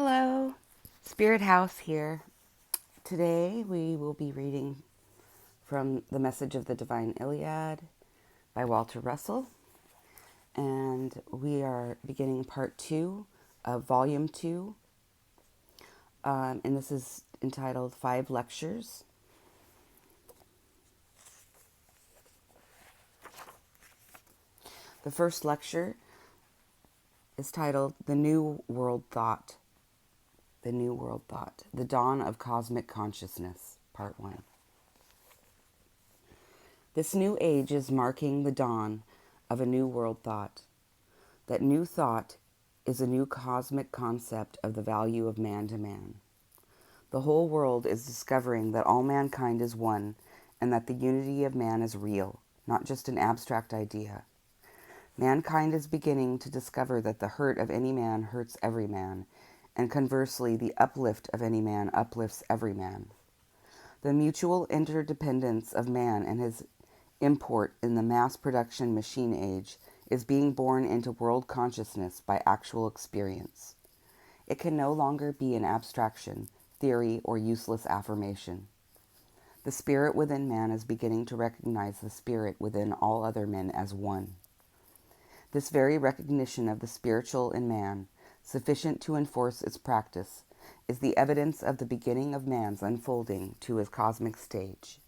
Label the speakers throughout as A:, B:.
A: Hello, Spirit House here. Today we will be reading from The Message of the Divine Iliad by Walter Russell, and we are beginning part 2 of volume 2, and this is entitled 5 Lectures. The first lecture is titled The New World Thought. The New World Thought, The Dawn of Cosmic Consciousness, Part 1. This new age is marking the dawn of a new world thought. That new thought is a new cosmic concept of the value of man to man. The whole world is discovering that all mankind is one and that the unity of man is real, not just an abstract idea. Mankind is beginning to discover that the hurt of any man hurts every man, and conversely, the uplift of any man uplifts every man. The mutual interdependence of man and his import in the mass production machine age is being born into world consciousness by actual experience. It can no longer be an abstraction, theory, or useless affirmation. The spirit within man is beginning to recognize the spirit within all other men as one. This very recognition of the spiritual in man, sufficient to enforce its practice, is the evidence of the beginning of man's unfolding to his cosmic stage.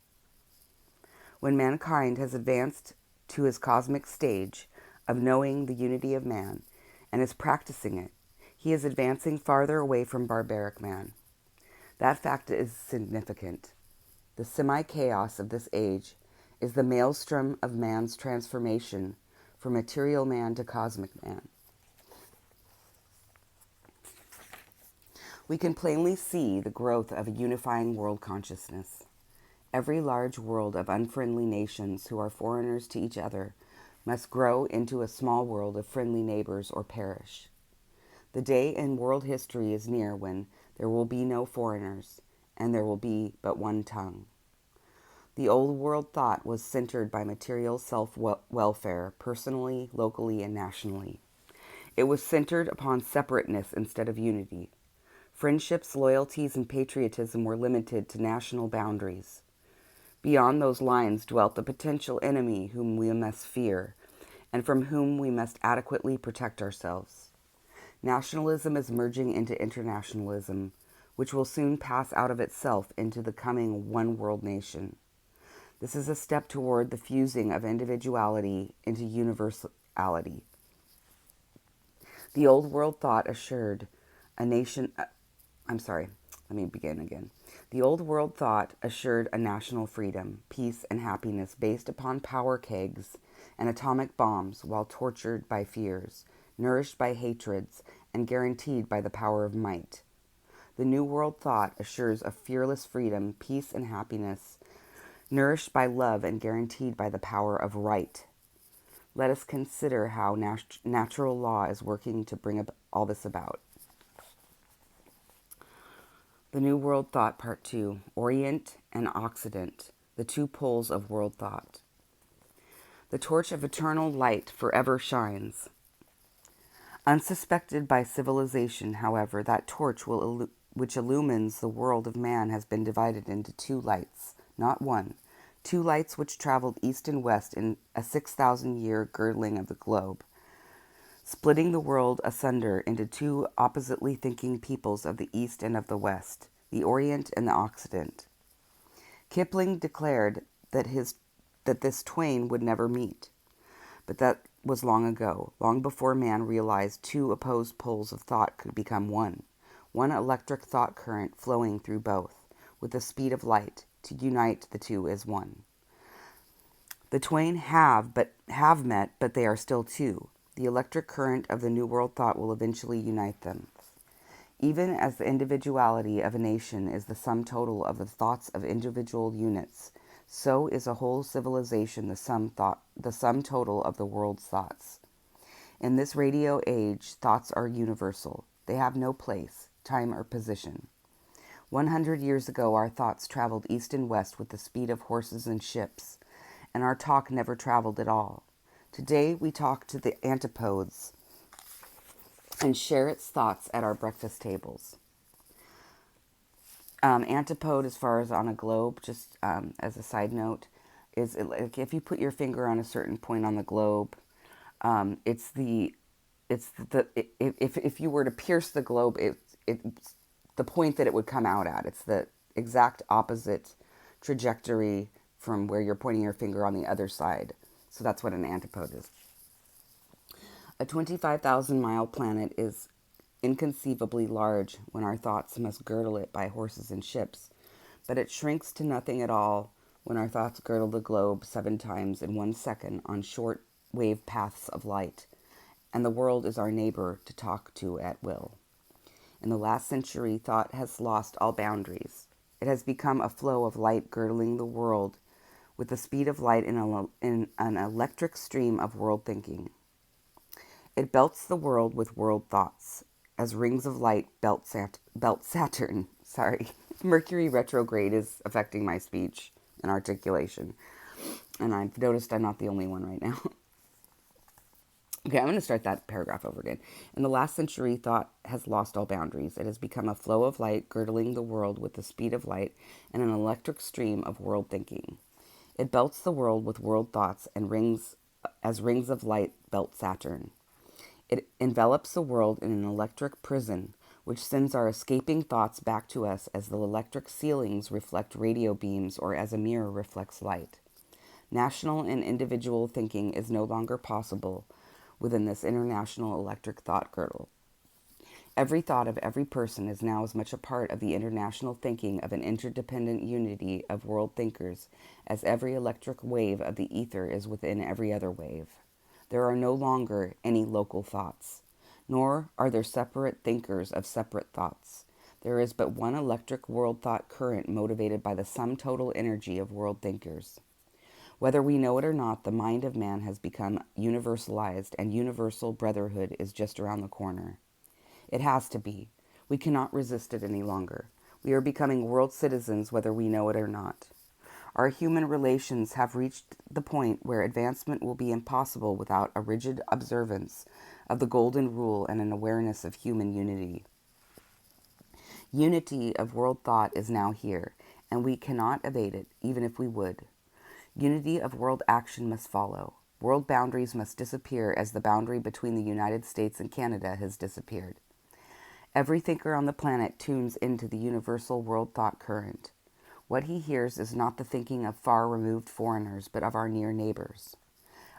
A: When mankind has advanced to his cosmic stage of knowing the unity of man and is practicing it, he is advancing farther away from barbaric man. That fact is significant. The semi-chaos of this age is the maelstrom of man's transformation from material man to cosmic man. We can plainly see the growth of a unifying world consciousness. Every large world of unfriendly nations who are foreigners to each other must grow into a small world of friendly neighbors or perish. The day in world history is near when there will be no foreigners, and there will be but one tongue. The old world thought was centered by material self-welfare, personally, locally, and nationally. It was centered upon separateness instead of unity. Friendships, loyalties, and patriotism were limited to national boundaries. Beyond those lines dwelt the potential enemy whom we must fear, and from whom we must adequately protect ourselves. Nationalism is merging into internationalism, which will soon pass out of itself into the coming one world nation. This is a step toward the fusing of individuality into universality. The old world thought assured a nation... The old world thought assured a national freedom, peace, and happiness based upon power kegs and atomic bombs while tortured by fears, nourished by hatreds, and guaranteed by the power of might. The New World thought assures a fearless freedom, peace, and happiness, nourished by love and guaranteed by the power of right. Let us consider how natural law is working to bring all this about. The New World Thought, Part 2, Orient and Occident, the two poles of world thought. The torch of eternal light forever shines. Unsuspected by civilization, however, that torch which illumines the world of man has been divided into two lights, not one, two lights which traveled east and west in a 6,000-year girdling of the globe, splitting the world asunder into two oppositely thinking peoples of the East and of the West, the Orient and the Occident. Kipling declared that this twain would never meet, but that was long ago, long before man realized two opposed poles of thought could become one electric thought current flowing through both, with the speed of light, to unite the two as one. The twain have met, but they are still two. The electric current of the New World thought will eventually unite them. Even as the individuality of a nation is the sum total of the thoughts of individual units, so is a whole civilization the sum total of the world's thoughts. In this radio age, thoughts are universal. They have no place, time, or position. 100 years ago, our thoughts traveled east and west with the speed of horses and ships, and our talk never traveled at all. Today, we talk to the antipodes and share its thoughts at our breakfast tables. Antipode, as far as on a globe, just as a side note, is like if you put your finger on a certain point on the globe, it's the if you were to pierce the globe, it's the point that it would come out at. It's the exact opposite trajectory from where you're pointing your finger on the other side. So that's what an antipode is. A 25,000-mile planet is inconceivably large when our thoughts must girdle it by horses and ships, but it shrinks to nothing at all when our thoughts girdle the globe 7 times in 1 second on short wave paths of light, and the world is our neighbor to talk to at will. In the last century, thought has lost all boundaries. It has become a flow of light girdling the world with the speed of light in an electric stream of world thinking. It belts the world with world thoughts, as rings of light belt Saturn. Sorry. Mercury retrograde is affecting my speech and articulation. And I've noticed I'm not the only one right now. Okay, I'm going to start that paragraph over again. In the last century, thought has lost all boundaries. It has become a flow of light girdling the world with the speed of light and an electric stream of world thinking. It belts the world with world thoughts and rings of light belt Saturn. It envelops the world in an electric prison, which sends our escaping thoughts back to us as the electric ceilings reflect radio beams or as a mirror reflects light. National and individual thinking is no longer possible within this international electric thought girdle. Every thought of every person is now as much a part of the international thinking of an interdependent unity of world thinkers as every electric wave of the ether is within every other wave. There are no longer any local thoughts, nor are there separate thinkers of separate thoughts. There is but one electric world thought current motivated by the sum total energy of world thinkers. Whether we know it or not, the mind of man has become universalized, and universal brotherhood is just around the corner. It has to be. We cannot resist it any longer. We are becoming world citizens whether we know it or not. Our human relations have reached the point where advancement will be impossible without a rigid observance of the golden rule and an awareness of human unity. Unity of world thought is now here, and we cannot evade it, even if we would. Unity of world action must follow. World boundaries must disappear as the boundary between the United States and Canada has disappeared. Every thinker on the planet tunes into the universal world thought current. What he hears is not the thinking of far-removed foreigners, but of our near neighbors.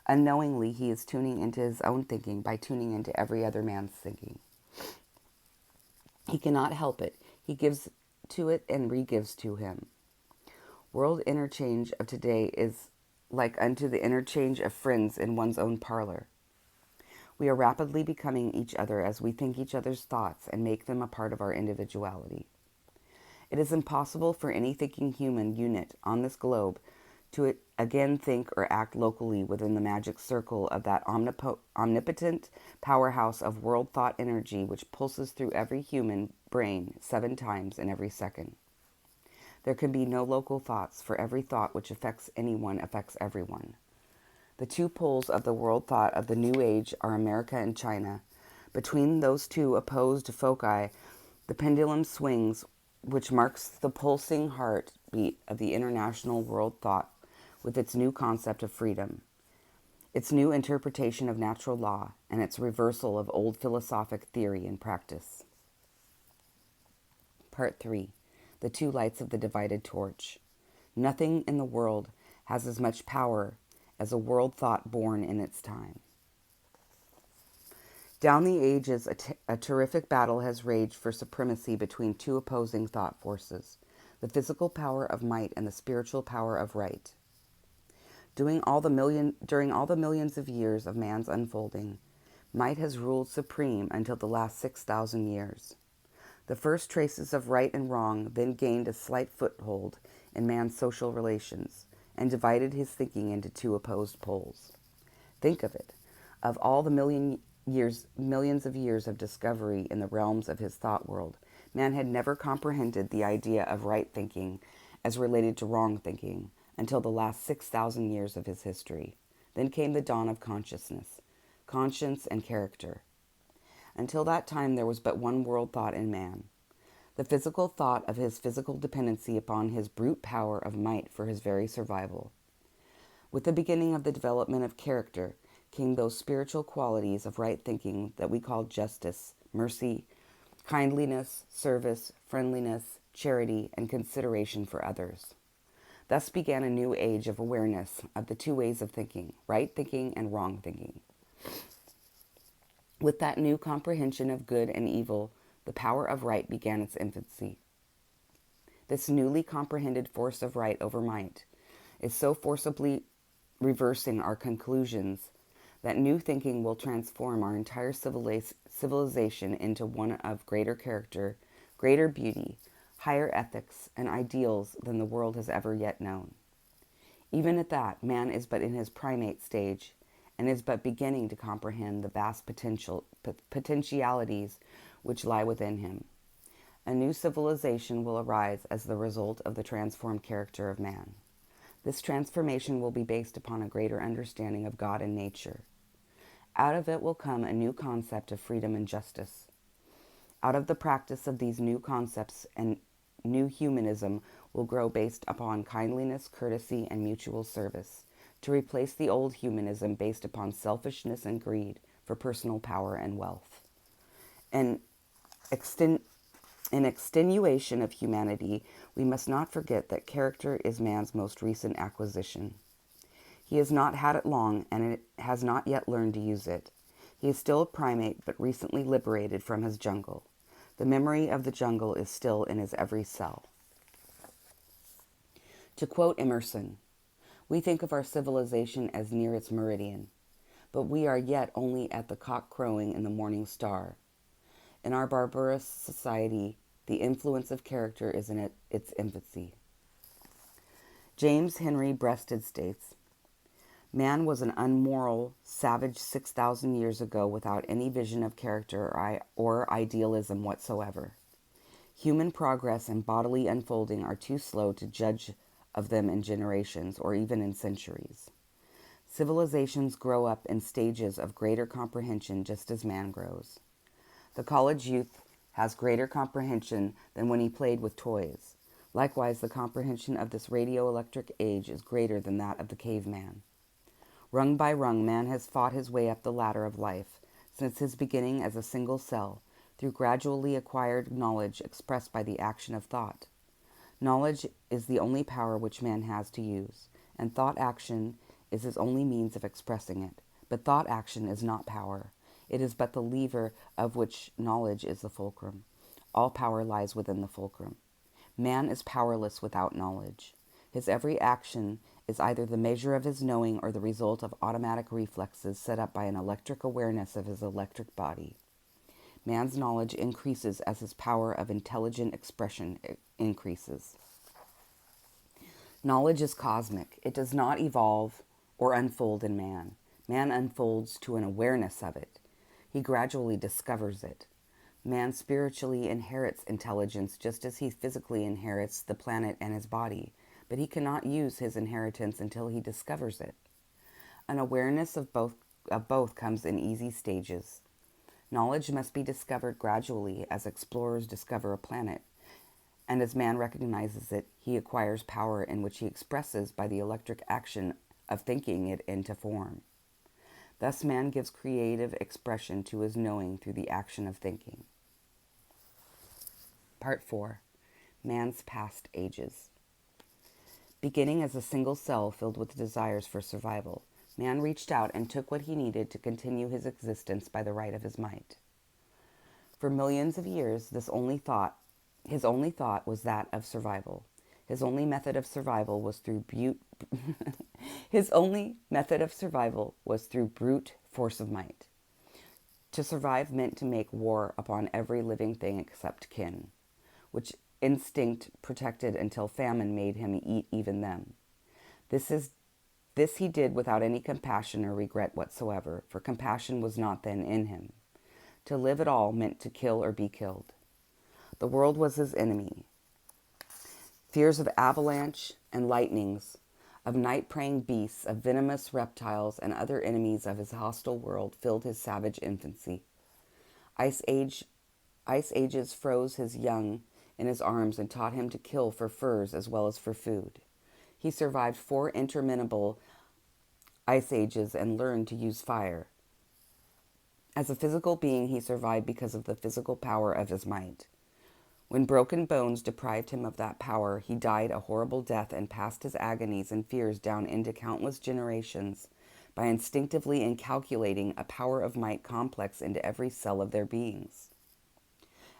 A: Unknowingly, he is tuning into his own thinking by tuning into every other man's thinking. He cannot help it. He gives to it and re-gives to him. World interchange of today is like unto the interchange of friends in one's own parlor. We are rapidly becoming each other as we think each other's thoughts and make them a part of our individuality. It is impossible for any thinking human unit on this globe to again think or act locally within the magic circle of that omnipotent powerhouse of world thought energy which pulses through every human brain 7 times in every second. There can be no local thoughts, for every thought which affects anyone affects everyone. The 2 poles of the world thought of the New Age are America and China. Between those 2 opposed foci, the pendulum swings, which marks the pulsing heartbeat of the international world thought with its new concept of freedom, its new interpretation of natural law, and its reversal of old philosophic theory and practice. Part 3. The 2 lights of the divided torch. Nothing in the world has as much power as a world thought born in its time. Down the ages, a terrific battle has raged for supremacy between 2 opposing thought forces, the physical power of might and the spiritual power of right. During all the millions of years of man's unfolding, might has ruled supreme until the last 6,000 years. The first traces of right and wrong then gained a slight foothold in man's social relations and divided his thinking into 2 opposed poles. Think of it. Of all the millions of years of discovery in the realms of his thought world, man had never comprehended the idea of right thinking as related to wrong thinking until the last 6,000 years of his history. Then came the dawn of consciousness, conscience, and character. Until that time, there was but one world thought in man, the physical thought of his physical dependency upon his brute power of might for his very survival. With the beginning of the development of character came those spiritual qualities of right thinking that we call justice, mercy, kindliness, service, friendliness, charity, and consideration for others. Thus began a new age of awareness of the two ways of thinking, right thinking and wrong thinking. With that new comprehension of good and evil, the power of right began its infancy. This newly comprehended force of right over might is so forcibly reversing our conclusions that new thinking will transform our entire civilization into one of greater character, greater beauty, higher ethics, and ideals than the world has ever yet known. Even at that, man is but in his primate stage and is but beginning to comprehend the vast potentialities which lie within him. A new civilization will arise as the result of the transformed character of man. This transformation will be based upon a greater understanding of God and nature. Out of it will come a new concept of freedom and justice. Out of the practice of these new concepts, and new humanism will grow based upon kindliness, courtesy, and mutual service, to replace the old humanism based upon selfishness and greed for personal power and wealth. In extenuation of humanity, we must not forget that character is man's most recent acquisition. He has not had it long, and it has not yet learned to use it. He is still a primate, but recently liberated from his jungle. The memory of the jungle is still in his every cell. To quote Emerson, we think of our civilization as near its meridian, but we are yet only at the cock crowing in the morning star. In our barbarous society, the influence of character is in its infancy. James Henry Breasted states, man was an unmoral, savage 6,000 years ago without any vision of character or idealism whatsoever. Human progress and bodily unfolding are too slow to judge of them in generations or even in centuries. Civilizations grow up in stages of greater comprehension just as man grows. The college youth has greater comprehension than when he played with toys. Likewise, the comprehension of this radioelectric age is greater than that of the caveman. Rung by rung, man has fought his way up the ladder of life, since his beginning as a single cell, through gradually acquired knowledge expressed by the action of thought. Knowledge is the only power which man has to use, and thought-action is his only means of expressing it. But thought-action is not power. It is but the lever of which knowledge is the fulcrum. All power lies within the fulcrum. Man is powerless without knowledge. His every action is either the measure of his knowing or the result of automatic reflexes set up by an electric awareness of his electric body. Man's knowledge increases as his power of intelligent expression increases. Knowledge is cosmic. It does not evolve or unfold in man. Man unfolds to an awareness of it. He gradually discovers it. Man spiritually inherits intelligence just as he physically inherits the planet and his body, but he cannot use his inheritance until he discovers it. An awareness of both comes in easy stages. Knowledge must be discovered gradually as explorers discover a planet, and as man recognizes it, he acquires power in which he expresses by the electric action of thinking it into form. Thus man gives creative expression to his knowing through the action of thinking. Part 4. Man's Past Ages. Beginning as a single cell filled with desires for survival, man reached out and took what he needed to continue his existence by the right of his might. For millions of years, his only thought was that of survival. His only method of survival was through brute force of might. To survive meant to make war upon every living thing except kin, which instinct protected until famine made him eat even them. This he did without any compassion or regret whatsoever, for compassion was not then in him. To live at all meant to kill or be killed. The world was his enemy. Fears of avalanche and lightnings, of night-preying beasts, of venomous reptiles, and other enemies of his hostile world filled his savage infancy. Ice age Ice ages froze his young in his arms and taught him to kill for furs as well as for food. He survived 4 interminable ice ages and learned to use fire. As a physical being, he survived because of the physical power of his might. When broken bones deprived him of that power, he died a horrible death and passed his agonies and fears down into countless generations by instinctively incalculating a power of might complex into every cell of their beings.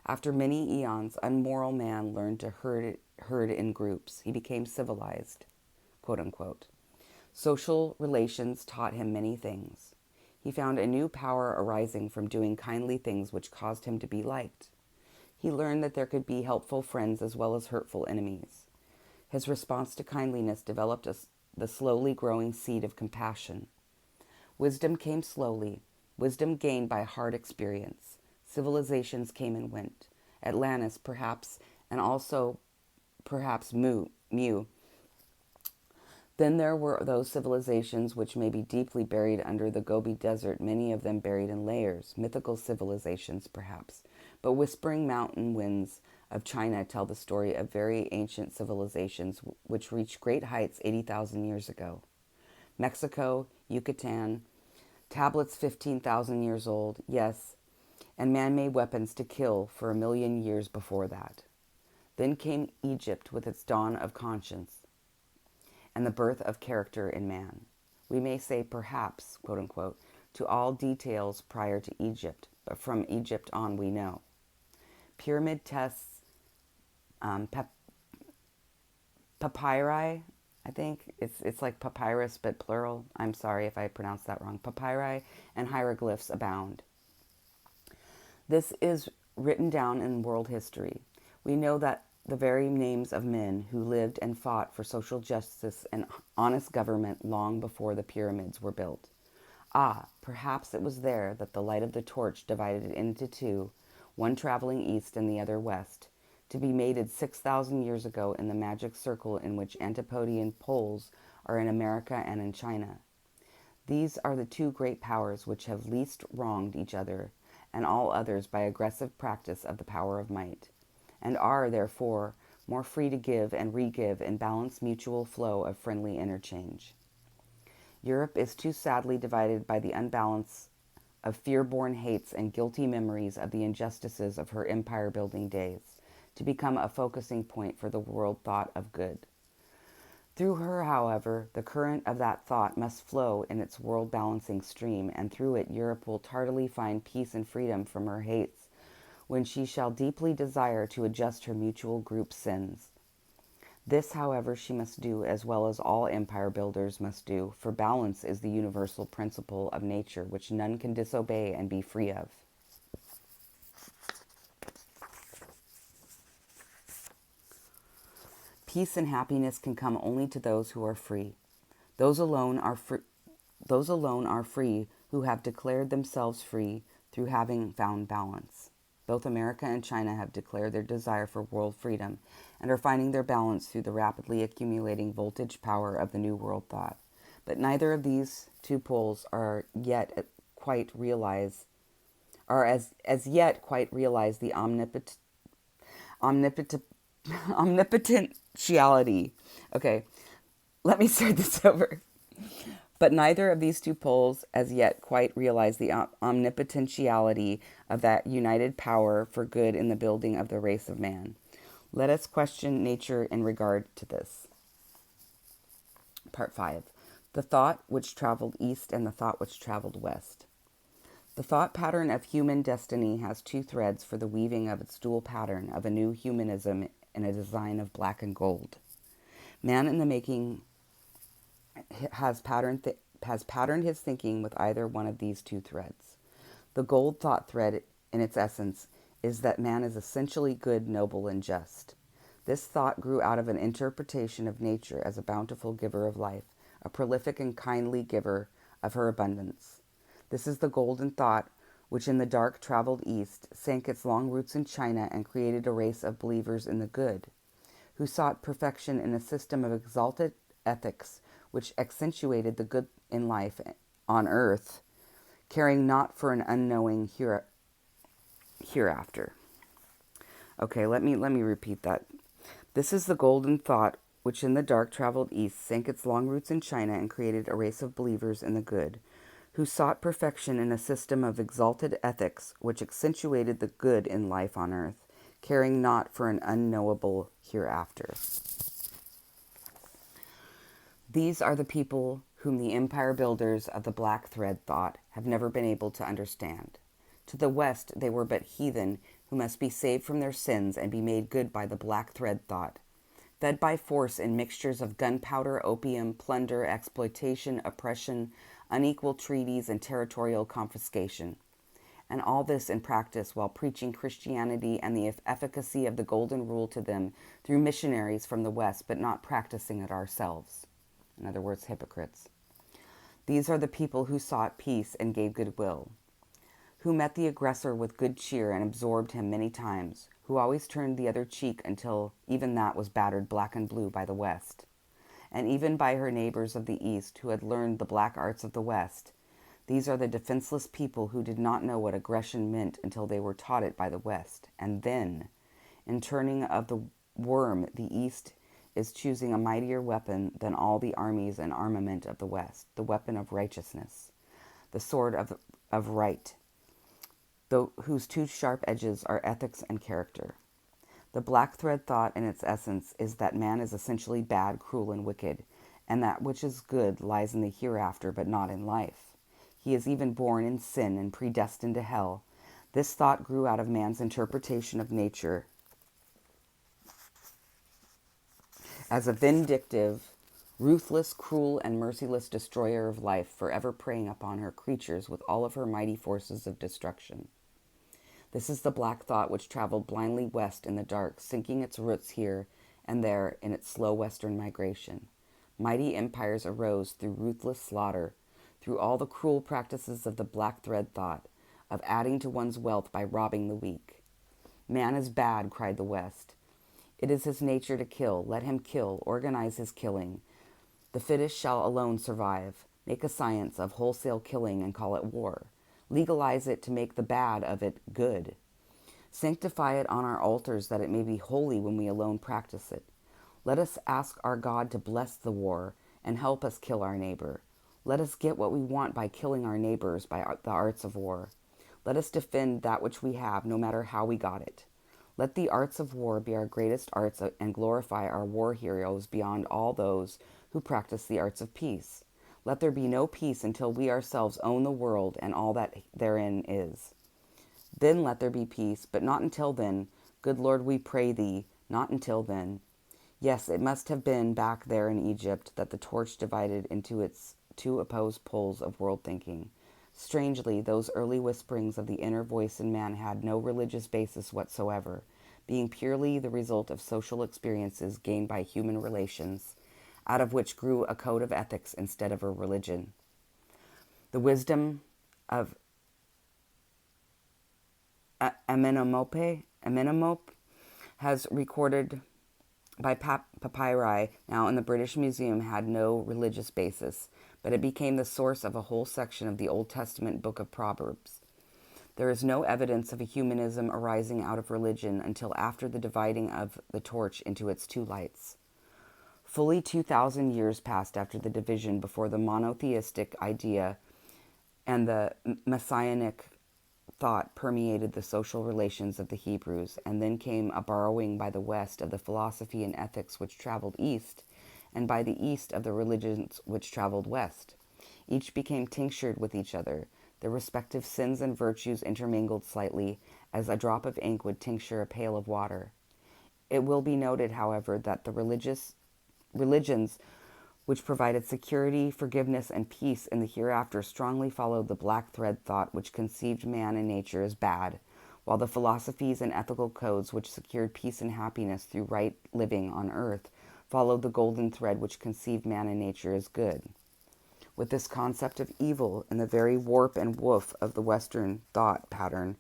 A: After many eons, unmoral man learned to herd in groups. He became civilized, quote unquote. Social relations taught him many things. He found a new power arising from doing kindly things which caused him to be liked. He learned that there could be helpful friends as well as hurtful enemies. His response to kindliness developed the slowly growing seed of compassion. Wisdom came slowly, wisdom gained by hard experience. Civilizations came and went. Atlantis, perhaps, and also perhaps Mu. Then there were those civilizations which may be deeply buried under the Gobi Desert, many of them buried in layers, mythical civilizations perhaps. But whispering mountain winds of China tell the story of very ancient civilizations which reached great heights 80,000 years ago. Mexico, Yucatan, tablets 15,000 years old, yes, and man-made weapons to kill for 1,000,000 years before that. Then came Egypt with its dawn of conscience and the birth of character in man. We may say perhaps, quote unquote, to all details prior to Egypt, but from Egypt on we know. Pyramid tests, papyri, I think it's like papyrus but plural. I'm sorry if I pronounced that wrong. Papyri and hieroglyphs abound. This is written down in world history. We know that the very names of men who lived and fought for social justice and honest government long before the pyramids were built. Perhaps it was there that the light of the torch divided it into two, one traveling east and the other west, to be mated 6,000 years ago in the magic circle in which Antipodean poles are in America and in China. These are the two great powers which have least wronged each other and all others by aggressive practice of the power of might, and are, therefore, more free to give and re-give in balanced mutual flow of friendly interchange. Europe is too sadly divided by the unbalance of fear-born hates and guilty memories of the injustices of her empire-building days, to become a focusing point for the world thought of good. Through her, however, the current of that thought must flow in its world-balancing stream, and through it Europe will tardily find peace and freedom from her hates, when she shall deeply desire to adjust her mutual group sins. This, however, she must do, as well as all empire builders must do, for balance is the universal principle of nature which none can disobey and be free of. Peace and happiness can come only to those who are free. Those alone are free who have declared themselves free through having found balance. Both America and China have declared their desire for world freedom and are finding their balance through the rapidly accumulating voltage power of the New World thought. But neither of these two poles are yet quite realize as yet quite realize the omnipotentiality. Okay, let me start this over. But neither of these two poles as yet quite realize the omnipotentiality of that united power for good in the building of the race of man. Let us question nature in regard to this. Part 5. The thought which traveled east and the thought which traveled west. The thought pattern of human destiny has two threads for the weaving of its dual pattern of a new humanism in a design of black and gold. Man in the making has patterned his thinking with either one of these two threads. The gold thought thread, in its essence, is that man is essentially good, noble, and just. This thought grew out of an interpretation of nature as a bountiful giver of life, a prolific and kindly giver of her abundance. This is the golden thought which in the dark traveled east sank its long roots in China and created a race of believers in the good, who sought perfection in a system of exalted ethics which accentuated the good in life on earth, caring not for an unknowing hereafter. Okay, let me repeat that. This is the golden thought which in the dark traveled east, sank its long roots in China, and created a race of believers in the good, who sought perfection in a system of exalted ethics which accentuated the good in life on earth, caring not for an unknowable hereafter. These are the people whom the empire builders of the black thread thought have never been able to understand. To the West, they were but heathen who must be saved from their sins and be made good by the black thread thought. Fed by force in mixtures of gunpowder, opium, plunder, exploitation, oppression, unequal treaties, and territorial confiscation. And all this in practice while preaching Christianity and the efficacy of the golden rule to them through missionaries from the West, but not practicing it ourselves. In other words, hypocrites. These are the people who sought peace and gave goodwill, who met the aggressor with good cheer and absorbed him many times, who always turned the other cheek until even that was battered black and blue by the West, and even by her neighbors of the East who had learned the black arts of the West. These are the defenseless people who did not know what aggression meant until they were taught it by the West. And then, in turning of the worm, the East is choosing a mightier weapon than all the armies and armament of the West, the weapon of righteousness, the sword of right, whose two sharp edges are ethics and character. The black thread thought in its essence is that man is essentially bad, cruel, and wicked, and that which is good lies in the hereafter but not in life. He is even born in sin and predestined to hell. This thought grew out of man's interpretation of nature as a vindictive, ruthless, cruel, and merciless destroyer of life, forever preying upon her creatures with all of her mighty forces of destruction. This is the black thought which traveled blindly west in the dark, sinking its roots here and there in its slow western migration. Mighty empires arose through ruthless slaughter, through all the cruel practices of the black thread thought, of adding to one's wealth by robbing the weak. Man is bad, cried the West. It is his nature to kill. Let him kill. Organize his killing. The fittest shall alone survive. Make a science of wholesale killing and call it war. Legalize it to make the bad of it good. Sanctify it on our altars that it may be holy when we alone practice it. Let us ask our God to bless the war and help us kill our neighbor. Let us get what we want by killing our neighbors by the arts of war. Let us defend that which we have, no matter how we got it. Let the arts of war be our greatest arts and glorify our war heroes beyond all those who practice the arts of peace. Let there be no peace until we ourselves own the world and all that therein is. Then let there be peace, but not until then. Good Lord, we pray thee, not until then. Yes, it must have been back there in Egypt that the torch divided into its two opposed poles of world thinking. Strangely, those early whisperings of the inner voice in man had no religious basis whatsoever, being purely the result of social experiences gained by human relations, out of which grew a code of ethics instead of a religion. The wisdom of Amenemope has recorded by papyri now in the British Museum had no religious basis, but it became the source of a whole section of the Old Testament book of Proverbs. There is no evidence of a humanism arising out of religion until after the dividing of the torch into its two lights. Fully 2,000 years passed after the division before the monotheistic idea and the messianic thought permeated the social relations of the Hebrews, and then came a borrowing by the West of the philosophy and ethics which traveled east, and by the East of the religions which traveled west. Each became tinctured with each other. Their respective sins and virtues intermingled slightly, as a drop of ink would tincture a pail of water. It will be noted, however, that the religions which provided security, forgiveness, and peace in the hereafter strongly followed the black thread thought which conceived man and nature as bad, while the philosophies and ethical codes which secured peace and happiness through right living on earth followed the golden thread which conceived man and nature as good. With this concept of evil in the very warp and woof of the Western thought pattern,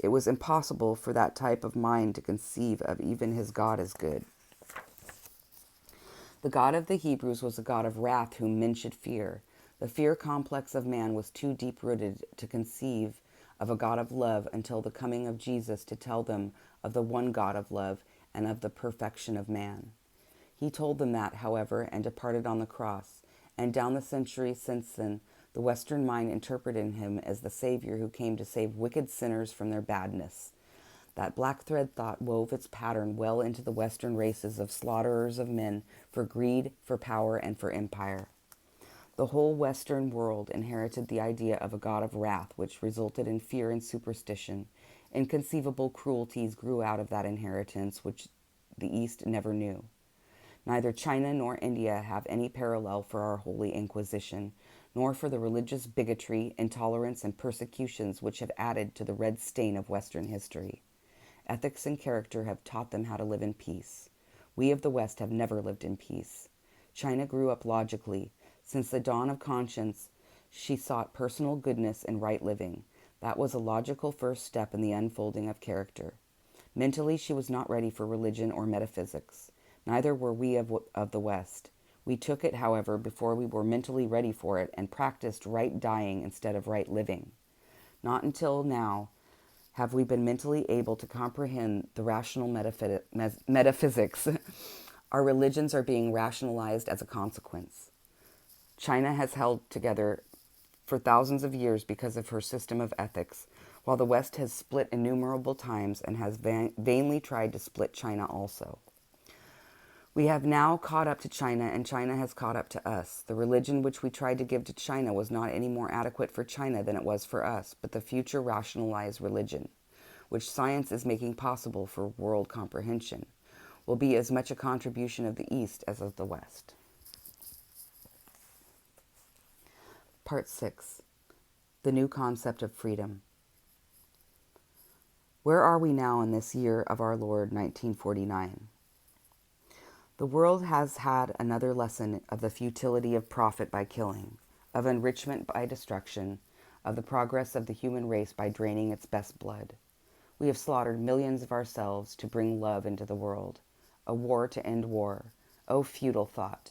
A: it was impossible for that type of mind to conceive of even his God as good. The God of the Hebrews was a God of wrath whom men should fear. The fear complex of man was too deep-rooted to conceive of a God of love until the coming of Jesus to tell them of the one God of love and of the perfection of man. He told them that, however, and departed on the cross, and down the centuries since then, the Western mind interpreted him as the Savior who came to save wicked sinners from their badness. That black thread thought wove its pattern well into the Western races of slaughterers of men for greed, for power, and for empire. The whole Western world inherited the idea of a God of wrath, which resulted in fear and superstition. Inconceivable cruelties grew out of that inheritance, which the East never knew. Neither China nor India have any parallel for our Holy Inquisition, nor for the religious bigotry, intolerance, and persecutions which have added to the red stain of Western history. Ethics and character have taught them how to live in peace. We of the West have never lived in peace. China grew up logically. Since the dawn of conscience, she sought personal goodness and right living. That was a logical first step in the unfolding of character. Mentally, she was not ready for religion or metaphysics. Neither were we of the West. We took it, however, before we were mentally ready for it and practiced right dying instead of right living. Not until now have we been mentally able to comprehend the rational metaphysics. Our religions are being rationalized as a consequence. China has held together for thousands of years because of her system of ethics, while the West has split innumerable times and has vainly tried to split China also. We have now caught up to China, and China has caught up to us. The religion which we tried to give to China was not any more adequate for China than it was for us, but the future rationalized religion, which science is making possible for world comprehension, will be as much a contribution of the East as of the West. Part 6. The New Concept of Freedom. Where are we now in this year of our Lord, 1949? The world has had another lesson of the futility of profit by killing, of enrichment by destruction, of the progress of the human race by draining its best blood. We have slaughtered millions of ourselves to bring love into the world, a war to end war. O futile thought!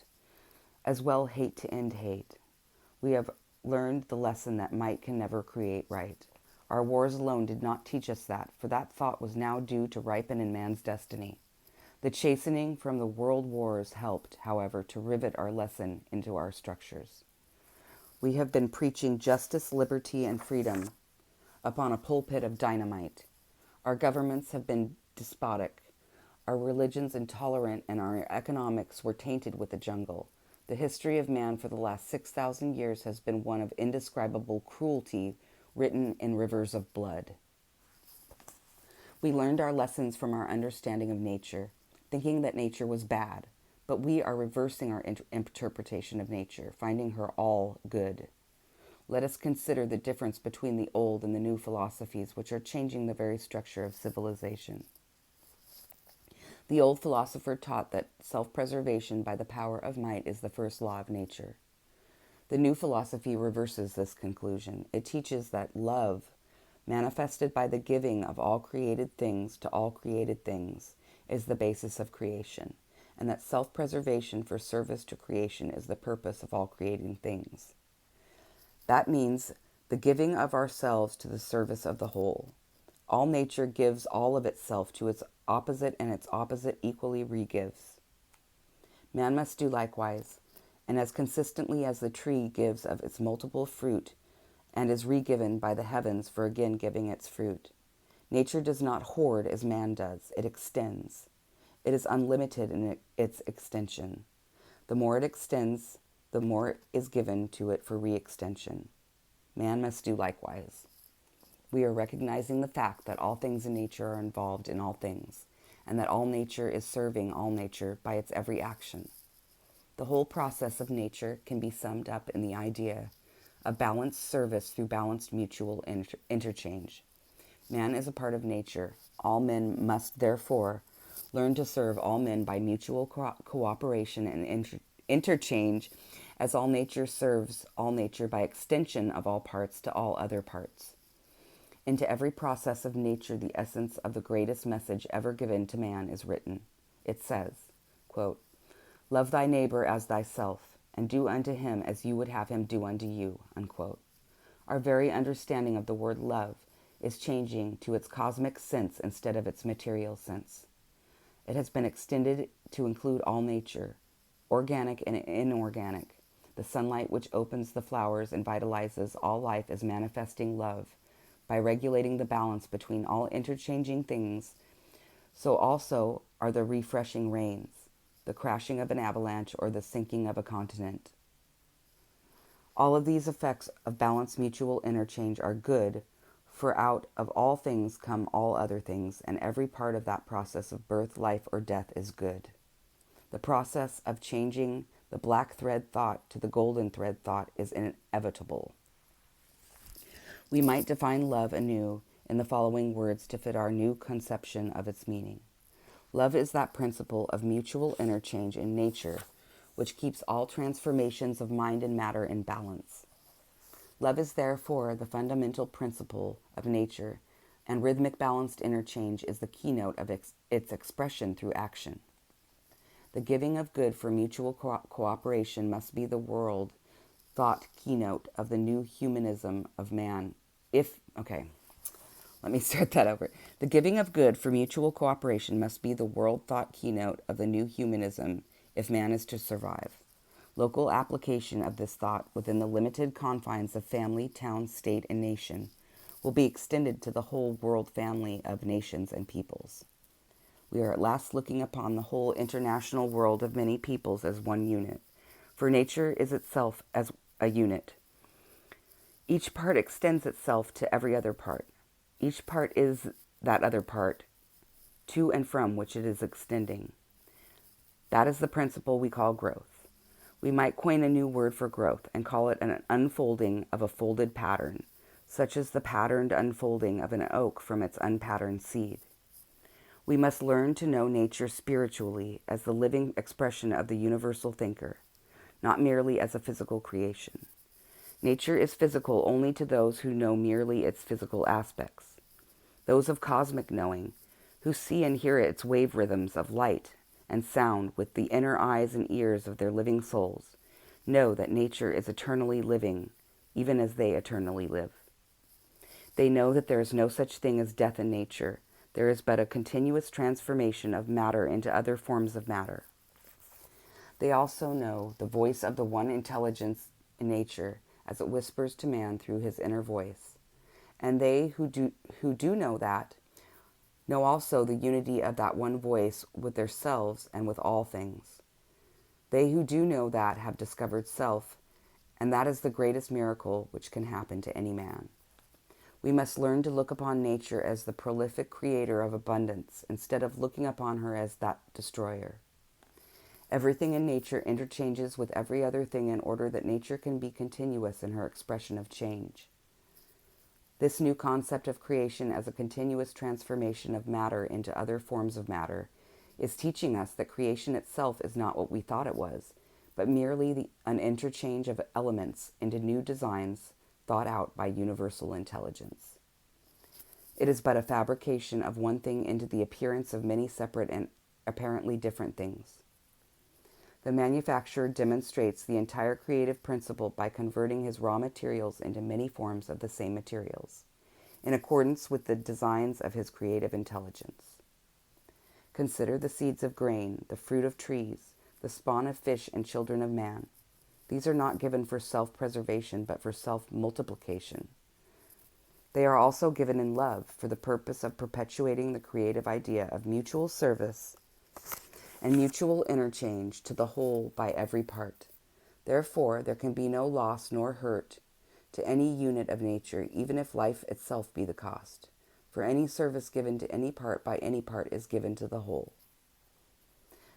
A: As well hate to end hate. We have learned the lesson that might can never create right. Our wars alone did not teach us that, for that thought was now due to ripen in man's destiny. The chastening from the world wars helped, however, to rivet our lesson into our structures. We have been preaching justice, liberty, and freedom upon a pulpit of dynamite. Our governments have been despotic, our religions intolerant, and our economics were tainted with the jungle. The history of man for the last 6,000 years has been one of indescribable cruelty written in rivers of blood. We learned our lessons from our understanding of nature, thinking that nature was bad, but we are reversing our interpretation of nature, finding her all good. Let us consider the difference between the old and the new philosophies, which are changing the very structure of civilization. The old philosopher taught that self-preservation by the power of might is the first law of nature. The new philosophy reverses this conclusion. It teaches that love, manifested by the giving of all created things to all created things, is the basis of creation, and that self-preservation for service to creation is the purpose of all creating things. That means the giving of ourselves to the service of the whole. All nature gives all of itself to its opposite, and its opposite equally re-gives. Man must do likewise, and as consistently as the tree gives of its multiple fruit and is re-given by the heavens for again giving its fruit. Nature does not hoard as man does, it extends. It is unlimited in its extension. The more it extends, the more is given to it for re-extension. Man must do likewise. We are recognizing the fact that all things in nature are involved in all things, and that all nature is serving all nature by its every action. The whole process of nature can be summed up in the idea of balanced service through balanced mutual interchange. Man is a part of nature. All men must, therefore, learn to serve all men by mutual cooperation and interchange, as all nature serves all nature by extension of all parts to all other parts. Into every process of nature, the essence of the greatest message ever given to man is written. It says, quote, "Love thy neighbor as thyself, and do unto him as you would have him do unto you," unquote. Our very understanding of the word love is changing to its cosmic sense instead of its material sense. It has been extended to include all nature, organic and inorganic. The sunlight which opens the flowers and vitalizes all life is manifesting love by regulating the balance between all interchanging things. So also are the refreshing rains, the crashing of an avalanche, or the sinking of a continent. All of these effects of balanced mutual interchange are good, for out of all things come all other things, and every part of that process of birth, life, or death is good. The process of changing the black thread thought to the golden thread thought is inevitable. We might define love anew in the following words to fit our new conception of its meaning. Love is that principle of mutual interchange in nature which keeps all transformations of mind and matter in balance. Love is therefore the fundamental principle of nature, and rhythmic balanced interchange is the keynote of its expression through action. The giving of good for mutual cooperation must be the world thought keynote of the new humanism of man. Let me start that over. The giving of good for mutual cooperation must be the world thought keynote of the new humanism if man is to survive. Local application of this thought within the limited confines of family, town, state, and nation will be extended to the whole world family of nations and peoples. We are at last looking upon the whole international world of many peoples as one unit, for nature is itself as a unit. Each part extends itself to every other part. Each part is that other part, to and from which it is extending. That is the principle we call growth. We might coin a new word for growth and call it an unfolding of a folded pattern, such as the patterned unfolding of an oak from its unpatterned seed. We must learn to know nature spiritually as the living expression of the universal thinker, not merely as a physical creation. Nature is physical only to those who know merely its physical aspects. Those of cosmic knowing, who see and hear its wave rhythms of light and sound with the inner eyes and ears of their living souls, know that nature is eternally living, even as they eternally live. They know that there is no such thing as death in nature. There is but a continuous transformation of matter into other forms of matter. They also know the voice of the one intelligence in nature as it whispers to man through his inner voice. And they who do know that, know also the unity of that one voice with themselves and with all things. They who do know that have discovered self, and that is the greatest miracle which can happen to any man. We must learn to look upon nature as the prolific creator of abundance instead of looking upon her as that destroyer. Everything in nature interchanges with every other thing in order that nature can be continuous in her expression of change. This new concept of creation as a continuous transformation of matter into other forms of matter is teaching us that creation itself is not what we thought it was, but merely an interchange of elements into new designs thought out by universal intelligence. It is but a fabrication of one thing into the appearance of many separate and apparently different things. The manufacturer demonstrates the entire creative principle by converting his raw materials into many forms of the same materials, in accordance with the designs of his creative intelligence. Consider the seeds of grain, the fruit of trees, the spawn of fish and children of man. These are not given for self-preservation, but for self-multiplication. They are also given in love for the purpose of perpetuating the creative idea of mutual service and mutual interchange to the whole by every part. Therefore, there can be no loss nor hurt to any unit of nature, even if life itself be the cost. For any service given to any part by any part is given to the whole.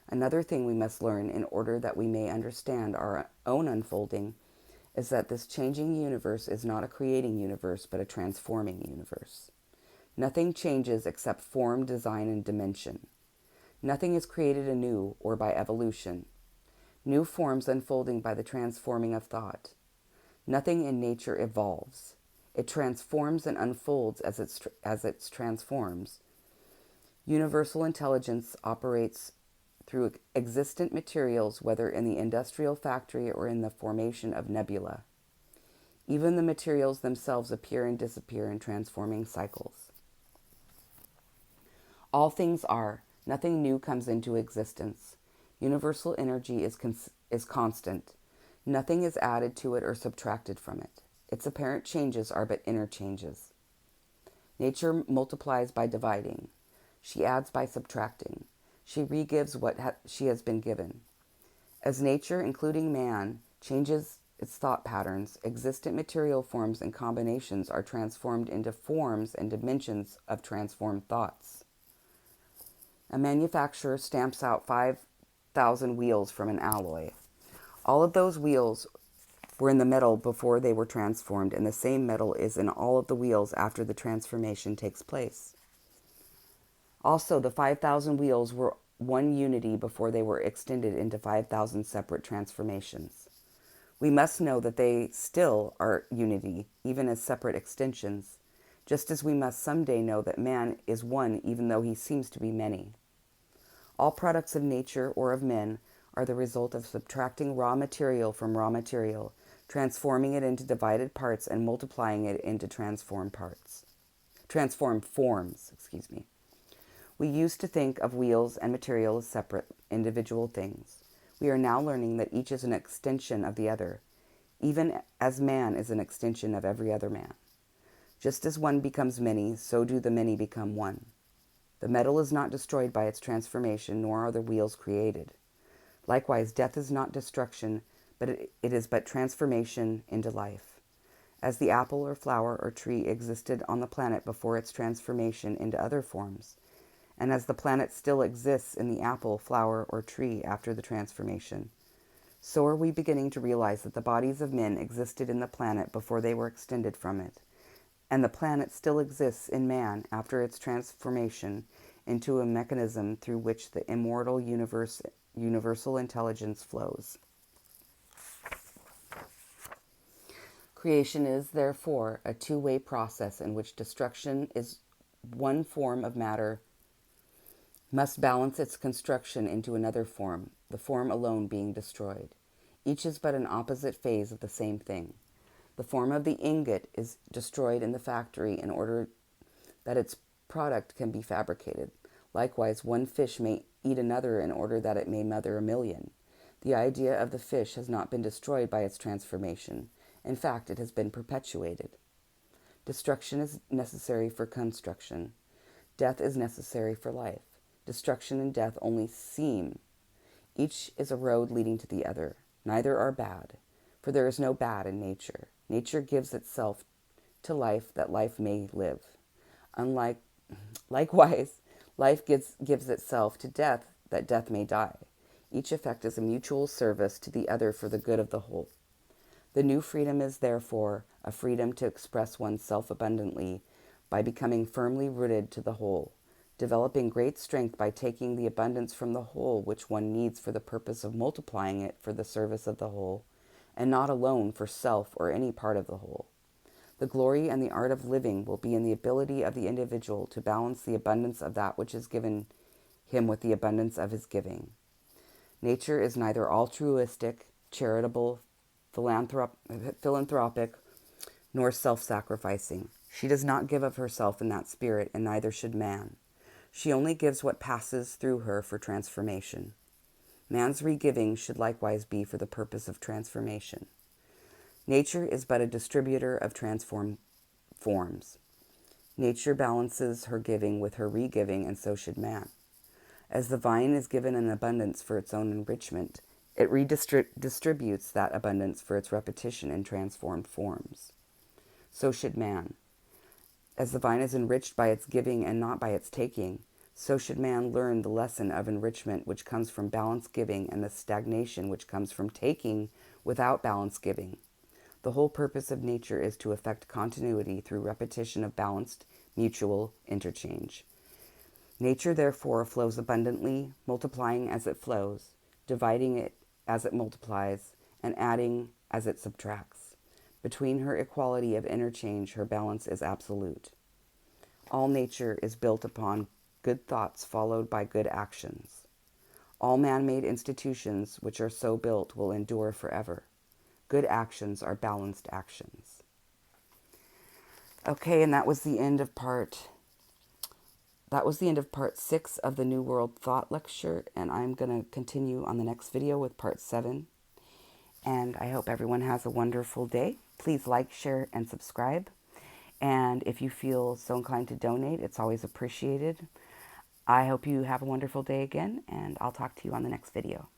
A: Another thing we must learn in order that we may understand our own unfolding is that this changing universe is not a creating universe, but a transforming universe. Nothing changes except form, design, and dimension. Nothing is created anew or by evolution. New forms unfolding by the transforming of thought. Nothing in nature evolves. It transforms and unfolds as it transforms. Universal intelligence operates through existent materials, whether in the industrial factory or in the formation of nebula. Even the materials themselves appear and disappear in transforming cycles. All things are. Nothing new comes into existence. Universal energy is constant. Nothing is added to it or subtracted from it. Its apparent changes are but inner changes. Nature multiplies by dividing. She adds by subtracting. She re-gives what she has been given. As nature, including man, changes its thought patterns, existent material forms and combinations are transformed into forms and dimensions of transformed thoughts. A manufacturer stamps out 5,000 wheels from an alloy. All of those wheels were in the metal before they were transformed, and the same metal is in all of the wheels after the transformation takes place. Also, the 5,000 wheels were one unity before they were extended into 5,000 separate transformations. We must know that they still are unity, even as separate extensions, just as we must someday know that man is one even though he seems to be many. All products of nature or of men are the result of subtracting raw material from raw material, transforming it into divided parts and multiplying it into transformed forms. We used to think of wheels and material as separate, individual things. We are now learning that each is an extension of the other, even as man is an extension of every other man. Just as one becomes many, so do the many become one. The metal is not destroyed by its transformation, nor are the wheels created. Likewise, death is not destruction, but it is but transformation into life. As the apple or flower or tree existed on the planet before its transformation into other forms, and as the planet still exists in the apple, flower, or tree after the transformation, so are we beginning to realize that the bodies of men existed in the planet before they were extended from it, and the planet still exists in man after its transformation into a mechanism through which the immortal universal intelligence flows. Creation is, therefore, a two-way process in which destruction is one form of matter must balance its construction into another form, the form alone being destroyed. Each is but an opposite phase of the same thing. The form of the ingot is destroyed in the factory in order that its product can be fabricated. Likewise, one fish may eat another in order that it may mother a million. The idea of the fish has not been destroyed by its transformation. In fact, it has been perpetuated. Destruction is necessary for construction. Death is necessary for life. Destruction and death only seem. Each is a road leading to the other. Neither are bad, for there is no bad in nature. Nature gives itself to life that life may live. Likewise, life gives itself to death that death may die. Each effect is a mutual service to the other for the good of the whole. The new freedom is, therefore, a freedom to express oneself abundantly by becoming firmly rooted to the whole, developing great strength by taking the abundance from the whole which one needs for the purpose of multiplying it for the service of the whole, and not alone for self or any part of the whole. The glory and the art of living will be in the ability of the individual to balance the abundance of that which is given him with the abundance of his giving. Nature is neither altruistic, charitable, philanthropic, nor self-sacrificing. She does not give of herself in that spirit, and neither should man. She only gives what passes through her for transformation. Man's re-giving should likewise be for the purpose of transformation. Nature is but a distributor of transformed forms. Nature balances her giving with her re-giving, and so should man. As the vine is given an abundance for its own enrichment, it redistributes that abundance for its repetition in transformed forms. So should man. As the vine is enriched by its giving and not by its taking, so should man learn the lesson of enrichment which comes from balanced giving and the stagnation which comes from taking without balanced giving. The whole purpose of nature is to effect continuity through repetition of balanced mutual interchange. Nature, therefore, flows abundantly, multiplying as it flows, dividing it as it multiplies, and adding as it subtracts. Between her equality of interchange, her balance is absolute. All nature is built upon good thoughts followed by good actions. All man-made institutions which are so built will endure forever. Good actions are balanced actions. Okay, and that was the end of part 6 of the New World Thought lecture, and I'm going to continue on the next video with part 7. And I hope everyone has a wonderful day. Please like, share, and subscribe. And if you feel so inclined to donate, it's always appreciated. I hope you have a wonderful day again, and I'll talk to you on the next video.